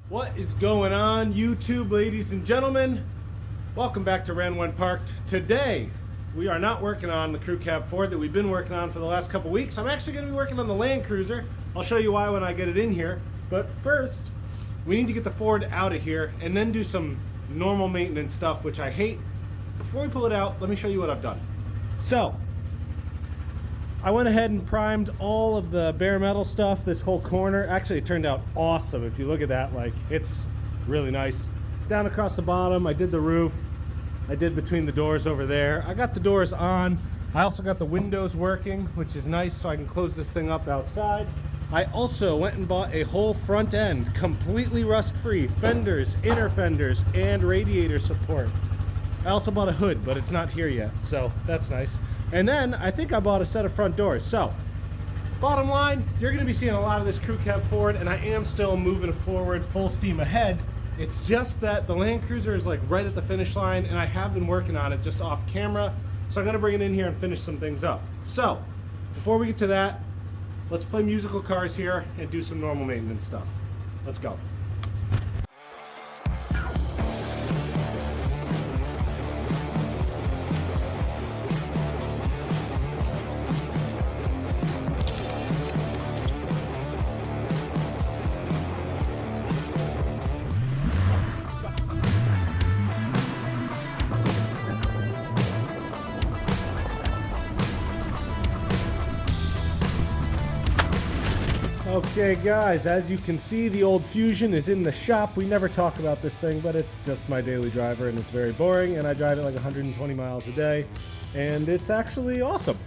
What is going on, YouTube, ladies and gentlemen? Welcome back to Ran When Parked. Today, we are not working on the Crew Cab Ford that we've been working on for the last couple weeks. I'm actually going to be working on the Landcruiser. I'll show you why when I get it in here. But first, we need to get the Ford out of here and then do some normal maintenance stuff, which I hate. Before we pull it out, let me show you what I've done. So, I went ahead and primed all of the bare metal stuff, this whole corner. Actually, it turned out awesome. If you look at that, like, it's really nice. Down across the bottom, I did the roof. I did between the doors over there. I got the doors on. I also got the windows working, which is nice, so I can close this thing up outside. I also went and bought a whole front end, completely rust-free, fenders, inner fenders, and radiator support. I also bought a hood, but it's not here yet, so that's nice. And then I think I bought a set of front doors. So, bottom line, you're going to be seeing a lot of this Crew Cab Ford, and I am still moving forward full steam ahead. It's just that the Landcruiser is like right at the finish line, and I have been working on it just off camera, so I'm going to bring it in here and finish some things up. So, before we get to that, let's play musical cars here and do some normal maintenance stuff. Let's go. Okay guys, as you can see, the old Fusion is in the shop. We never talk about this thing, but it's just my daily driver and it's very boring, and I drive it like 120 miles a day, and it's actually awesome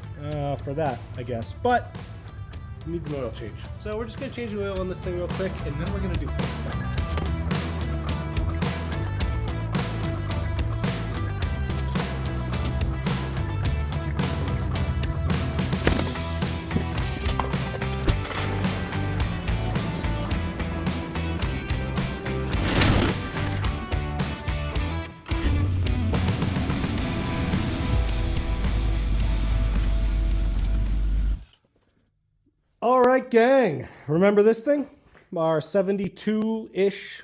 for that, I guess, but it needs an oil change. So we're just going to change the oil on this thing real quick, and then we're going to do fun stuff. Alright gang, remember this thing? Our 72-ish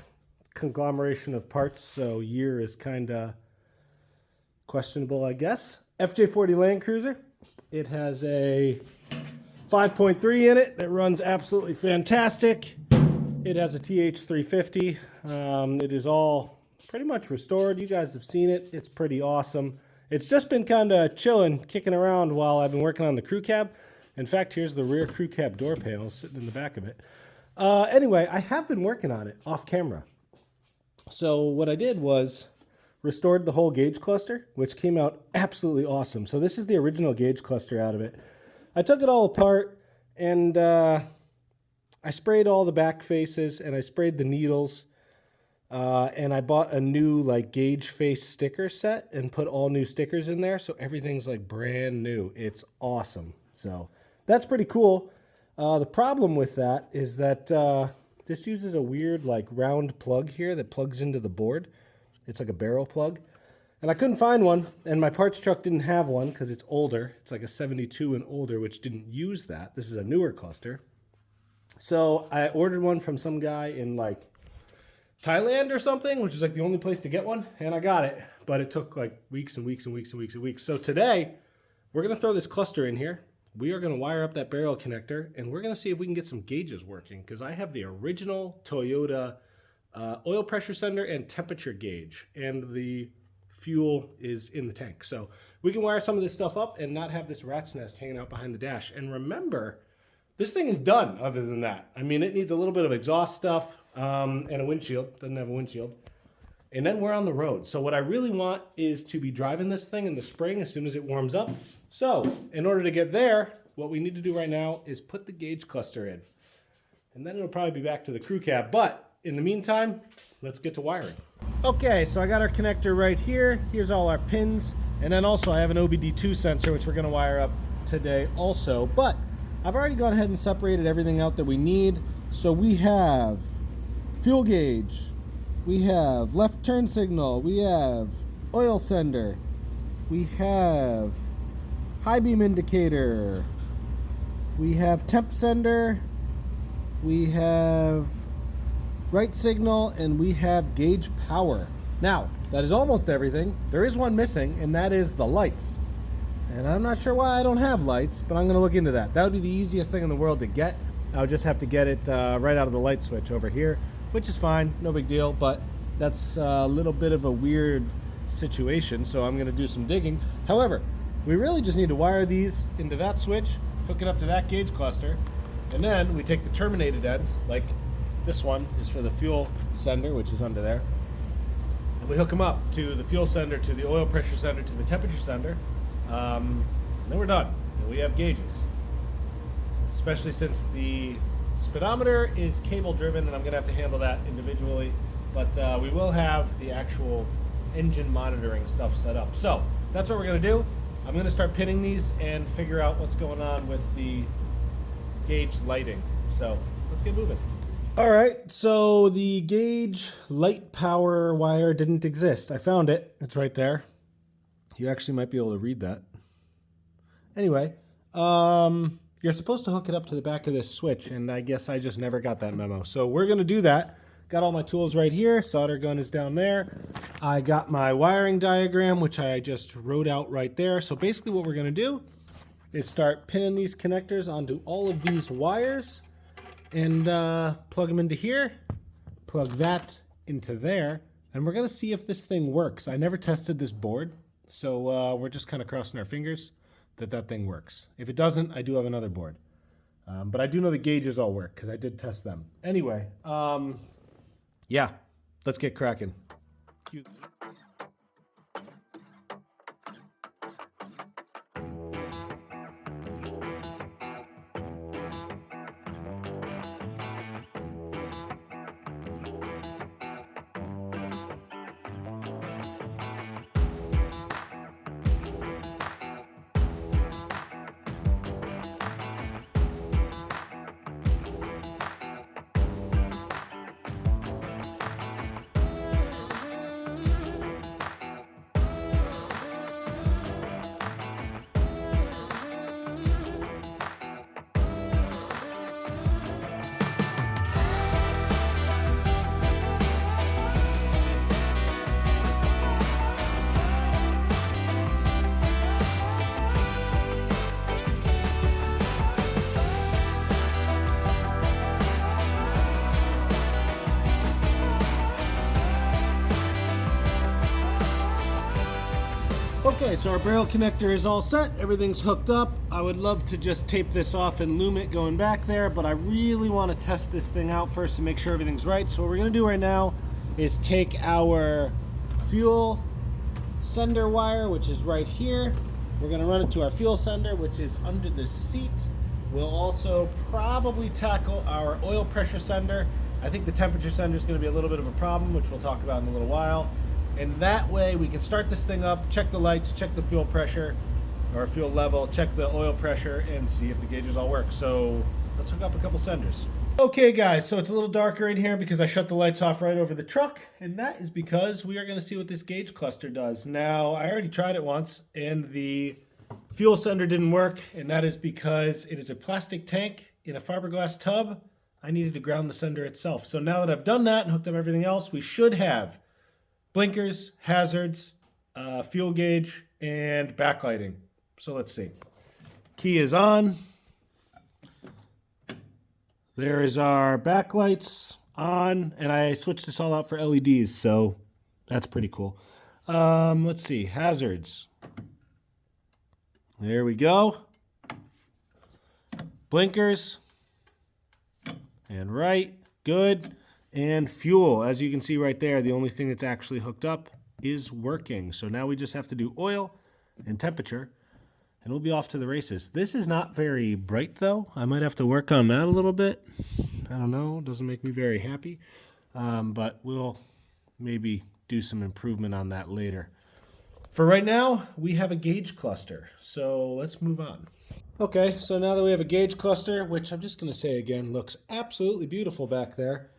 conglomeration of parts, so year is kinda questionable, I guess. FJ40 Landcruiser. It has a 5.3 in it that runs absolutely fantastic. It has a TH350. It is all pretty much restored. You guys have seen it. It's pretty awesome. It's just been kinda chilling, kicking around while I've been working on the crew cab. In fact, here's the rear crew cab door panel sitting in the back of it. Anyway, I have been working on it off camera. So what I did was restored the whole gauge cluster, which came out absolutely awesome. So this is the original gauge cluster out of it. I took it all apart, and I sprayed all the back faces, and I sprayed the needles, and I bought a new like gauge face sticker set and put all new stickers in there, so everything's like brand new. It's awesome. So that's pretty cool. The problem with that is that this uses a weird like round plug here that plugs into the board. It's like a barrel plug. And I couldn't find one, and my parts truck didn't have one because it's older. It's like a 72 and older, which didn't use that. This is a newer cluster. So I ordered one from some guy in like Thailand or something, which is like the only place to get one, and I got it. But it took like weeks and weeks and weeks and weeks and weeks. So today, we're going to throw this cluster in here. We are going to wire up that barrel connector, and we're going to see if we can get some gauges working, because I have the original Toyota oil pressure sender and temperature gauge, and the fuel is in the tank. So we can wire some of this stuff up and not have this rat's nest hanging out behind the dash. And remember, this thing is done other than that. I mean, it needs a little bit of exhaust stuff and a windshield. Doesn't have a windshield. And then we're on the road. So what I really want is to be driving this thing in the spring as soon as it warms up. So in order to get there, what we need to do right now is put the gauge cluster in. And then it'll probably be back to the crew cab. But in the meantime, let's get to wiring. Okay, so I got our connector right here. Here's all our pins. And then also I have an OBD2 sensor, which we're going to wire up today also. But I've already gone ahead and separated everything out that we need. So we have fuel gauge. We have left turn signal, we have oil sender, we have high beam indicator, we have temp sender, we have right signal, and we have gauge power. Now, that is almost everything. There is one missing, and that is the lights. And I'm not sure why I don't have lights, but I'm going to look into that. That would be the easiest thing in the world to get. I would just have to get it right out of the light switch over here, which is fine, no big deal, but that's a little bit of a weird situation, so I'm going to do some digging. However, we really just need to wire these into that switch, hook it up to that gauge cluster, and then we take the terminated ends, like this one is for the fuel sender, which is under there, and we hook them up to the fuel sender, to the oil pressure sender, to the temperature sender, and then we're done, and we have gauges. Especially since the speedometer is cable driven, and I'm going to have to handle that individually, but we will have the actual engine monitoring stuff set up. So that's what we're going to do. I'm going to start pinning these and figure out what's going on with the gauge lighting. So let's get moving. All right, so the gauge light power wire didn't exist. I found it. It's right there. You actually might be able to read that. Anyway, you're supposed to hook it up to the back of this switch, and I guess I just never got that memo. So we're going to do that. Got all my tools right here. Solder gun is down there. I got my wiring diagram, which I just wrote out right there. So basically what we're going to do is start pinning these connectors onto all of these wires and plug them into here, plug that into there, and we're going to see if this thing works. I never tested this board, so we're just kind of crossing our fingers that thing works. If it doesn't, I do have another board. But I do know the gauges all work because I did test them. Anyway, yeah, let's get cracking. Okay, so our barrel connector is all set. Everything's hooked up. I would love to just tape this off and loom it going back there, but I really want to test this thing out first to make sure everything's right. So what we're going to do right now is take our fuel sender wire, which is right here. We're going to run it to our fuel sender, which is under the seat. We'll also probably tackle our oil pressure sender. I think the temperature sender is going to be a little bit of a problem, which we'll talk about in a little while. And that way we can start this thing up, check the lights, check the fuel pressure or fuel level, check the oil pressure, and see if the gauges all work. So let's hook up a couple senders. Okay guys, so it's a little darker in here because I shut the lights off right over the truck, and that is because we are going to see what this gauge cluster does. Now, I already tried it once and the fuel sender didn't work, and that is because it is a plastic tank in a fiberglass tub. I needed to ground the sender itself. So now that I've done that and hooked up everything else, we should have blinkers, hazards, fuel gauge, and backlighting. So let's see. Key is on. There is our backlights on, and I switched this all out for LEDs, so that's pretty cool. Let's see, hazards. There we go. Blinkers. And right, good. And fuel, as you can see right there, the only thing that's actually hooked up is working. So now we just have to do oil and temperature, and we'll be off to the races. This is not very bright, though. I might have to work on that a little bit. I don't know. It doesn't make me very happy. But we'll maybe do some improvement on that later. For right now, we have a gauge cluster. So let's move on. Okay, so now that we have a gauge cluster, which I'm just going to say again, looks absolutely beautiful back there.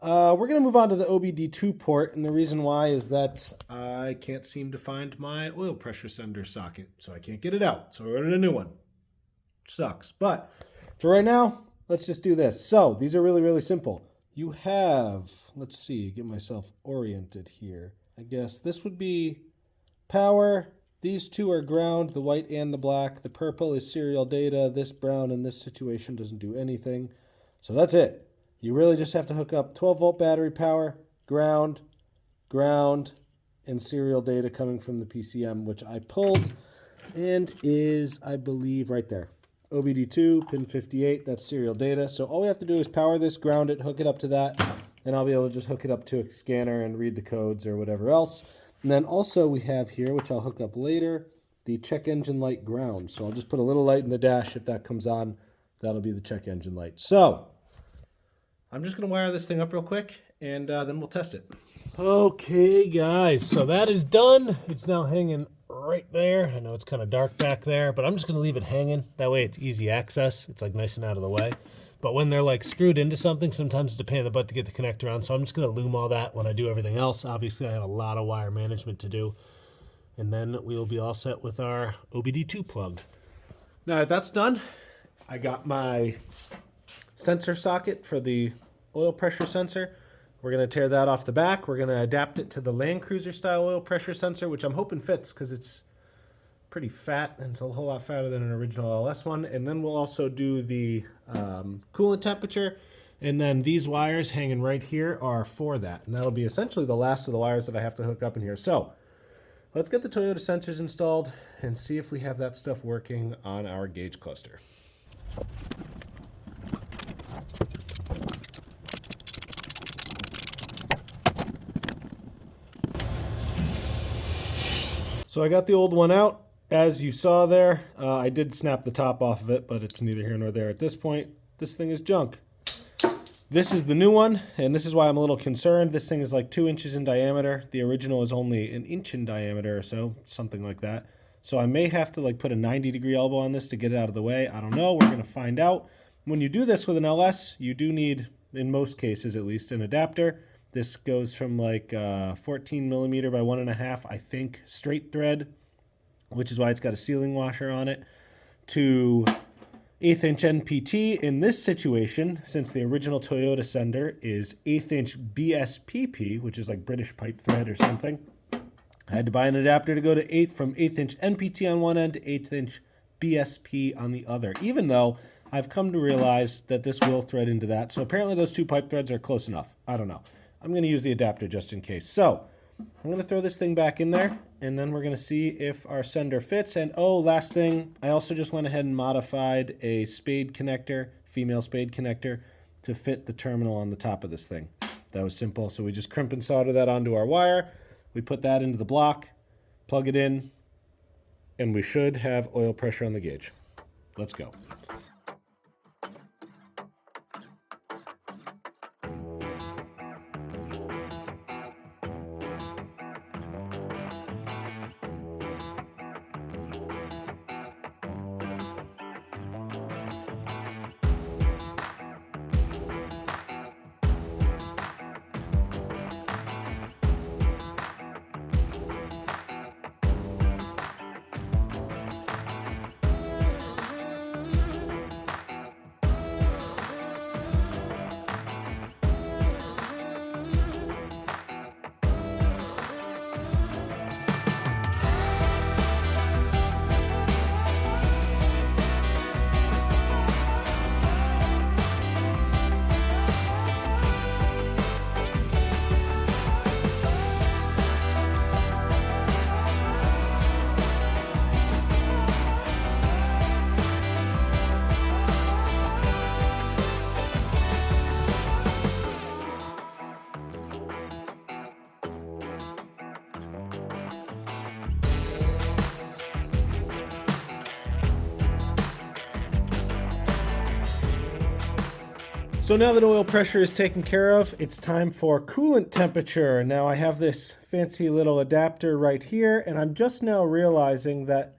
We're going to move on to the OBD2 port, and the reason why is that I can't seem to find my oil pressure sender socket, so I can't get it out. So I ordered a new one. Sucks. But for right now, let's just do this. So these are really, really simple. you have, let's see, get myself oriented here. I guess this would be power. These two are ground, the white and the black. The purple is serial data. This brown in this situation doesn't do anything. So that's it. You really just have to hook up 12-volt battery power, ground, and serial data coming from the PCM, which I pulled and is, I believe, right there. OBD2, pin 58, that's serial data. So all we have to do is power this, ground it, hook it up to that, and I'll be able to just hook it up to a scanner and read the codes or whatever else. And then also we have here, which I'll hook up later, the check engine light ground. So I'll just put a little light in the dash. If that comes on, that'll be the check engine light. So I'm just going to wire this thing up real quick, and then we'll test it. Okay, guys, so that is done. It's now hanging right there. I know it's kind of dark back there, but I'm just going to leave it hanging. That way it's easy access. It's like nice and out of the way. But when they're like screwed into something, sometimes it's a pain in the butt to get the connector on. So I'm just going to loom all that when I do everything else. Obviously, I have a lot of wire management to do. And then we will be all set with our OBD2 plug. Now that that's done, I got my sensor socket for the oil pressure sensor. We're going to tear that off the back. We're going to adapt it to the Landcruiser style oil pressure sensor, which I'm hoping fits because it's pretty fat, and it's a whole lot fatter than an original LS one. And then we'll also do the coolant temperature, and then these wires hanging right here are for that, and that'll be essentially the last of the wires that I have to hook up in here. So let's get the Toyota sensors installed and see if we have that stuff working on our gauge cluster. So I got the old one out. As you saw there, I did snap the top off of it, but it's neither here nor there at this point. This thing is junk. This is the new one, and this is why I'm a little concerned. This thing is like 2 inches in diameter. The original is only 1 inch in diameter or so, something like that. So I may have to like put a 90-degree elbow on this to get it out of the way. I don't know. We're going to find out. When you do this with an LS, you do need, in most cases at least, an adapter. This goes from like 14 millimeter by 1.5, I think, straight thread, which is why it's got a sealing washer on it, to 1/8 inch NPT. In this situation, since the original Toyota sender is 1/8 inch BSPP, which is like British pipe thread or something, I had to buy an adapter to go to from 1/8 inch NPT on one end to 1/8 inch BSP on the other, even though I've come to realize that this will thread into that. So apparently those two pipe threads are close enough. I don't know. I'm going to use the adapter just in case. So I'm going to throw this thing back in there, and then we're going to see if our sender fits. And oh, last thing, I also just went ahead and modified a spade connector, female spade connector, to fit the terminal on the top of this thing. That was simple. So we just crimp and solder that onto our wire. We put that into the block, plug it in, and we should have oil pressure on the gauge. Let's go. So now that oil pressure is taken care of, it's time for coolant temperature. Now I have this fancy little adapter right here, and I'm just now realizing that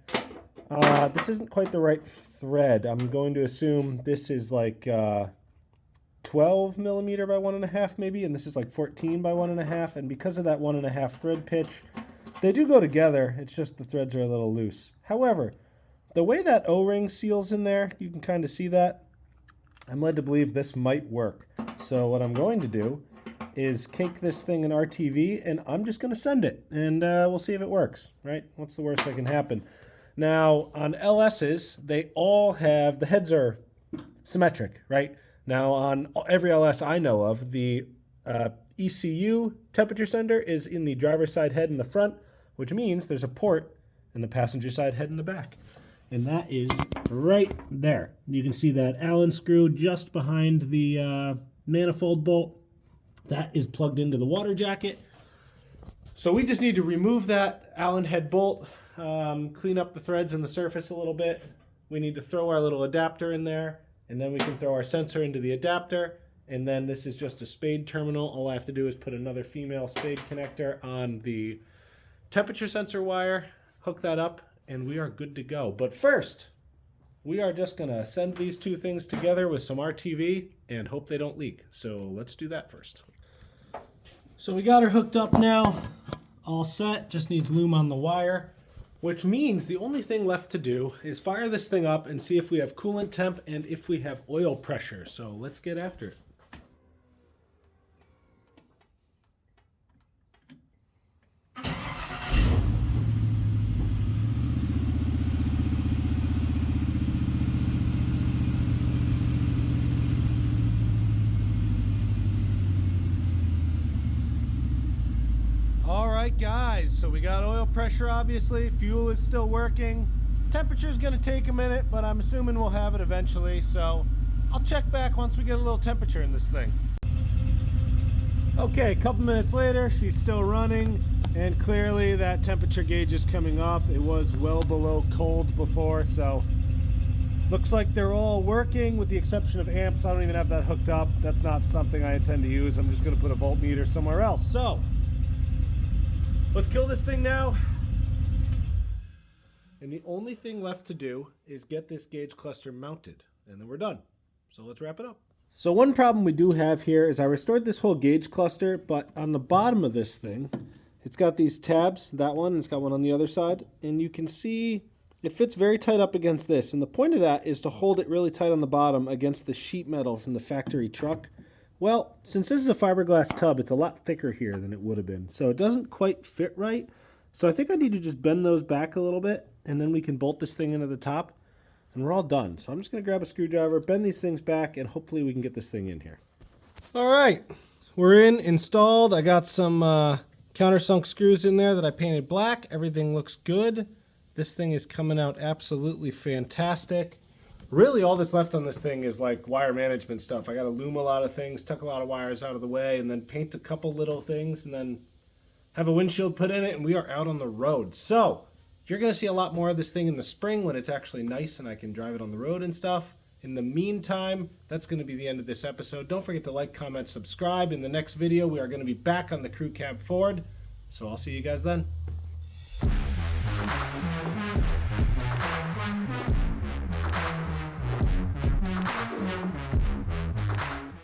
this isn't quite the right thread. I'm going to assume this is like 12 millimeter by 1.5 maybe, and this is like 14 by 1.5, and because of that 1.5 thread pitch, they do go together. It's just the threads are a little loose. However, the way that O-ring seals in there, you can kind of see that. I'm led to believe this might work. So what I'm going to do is cake this thing in RTV, and I'm just going to send it, and we'll see if it works, right? What's the worst that can happen? Now, on LSs, they all have, the heads are symmetric, right? Now, on every LS I know of, the ECU temperature sender is in the driver's side head in the front, which means there's a port in the passenger side head in the back. And that is right there. You can see that Allen screw just behind the manifold bolt. That is plugged into the water jacket. So we just need to remove that Allen head bolt, clean up the threads and the surface a little bit. We need to throw our little adapter in there, and then we can throw our sensor into the adapter. And then this is just a spade terminal. All I have to do is put another female spade connector on the temperature sensor wire, hook that up, and we are good to go. But first, we are just gonna send these two things together with some RTV and hope they don't leak. So let's do that first. So we got her hooked up now, all set, just needs lube on the wire, which means the only thing left to do is fire this thing up and see if we have coolant temp and if we have oil pressure. So let's get after it. Alright guys, so we got oil pressure obviously, fuel is still working. Temperature's gonna take a minute, but I'm assuming we'll have it eventually, so I'll check back once we get a little temperature in this thing. Okay, a couple minutes later, she's still running, and clearly that temperature gauge is coming up. It was well below cold before, so looks like they're all working with the exception of amps. I don't even have that hooked up. That's not something I intend to use. I'm just gonna put a voltmeter somewhere else. So let's kill this thing now. And the only thing left to do is get this gauge cluster mounted, and then we're done. So let's wrap it up. So one problem we do have here is I restored this whole gauge cluster, but on the bottom of this thing, it's got these tabs, that one, and it's got one on the other side, and you can see it fits very tight up against this. And the point of that is to hold it really tight on the bottom against the sheet metal from the factory truck. Well, since this is a fiberglass tub, it's a lot thicker here than it would have been. So it doesn't quite fit right. So I think I need to just bend those back a little bit, and then we can bolt this thing into the top, and we're all done. So I'm just going to grab a screwdriver, bend these things back, and hopefully we can get this thing in here. All right, we're installed. I got some countersunk screws in there that I painted black. Everything looks good. This thing is coming out absolutely fantastic. Really all that's left on this thing is like wire management stuff. I got to loom a lot of things, tuck a lot of wires out of the way, and then paint a couple little things, and then have a windshield put in it, and we are out on the road. So you're going to see a lot more of this thing in the spring when it's actually nice and I can drive it on the road and stuff. In the meantime, that's going to be the end of this episode. Don't forget to like, comment, subscribe. In the next video, we are going to be back on the Crew Cab Ford. So I'll see you guys then.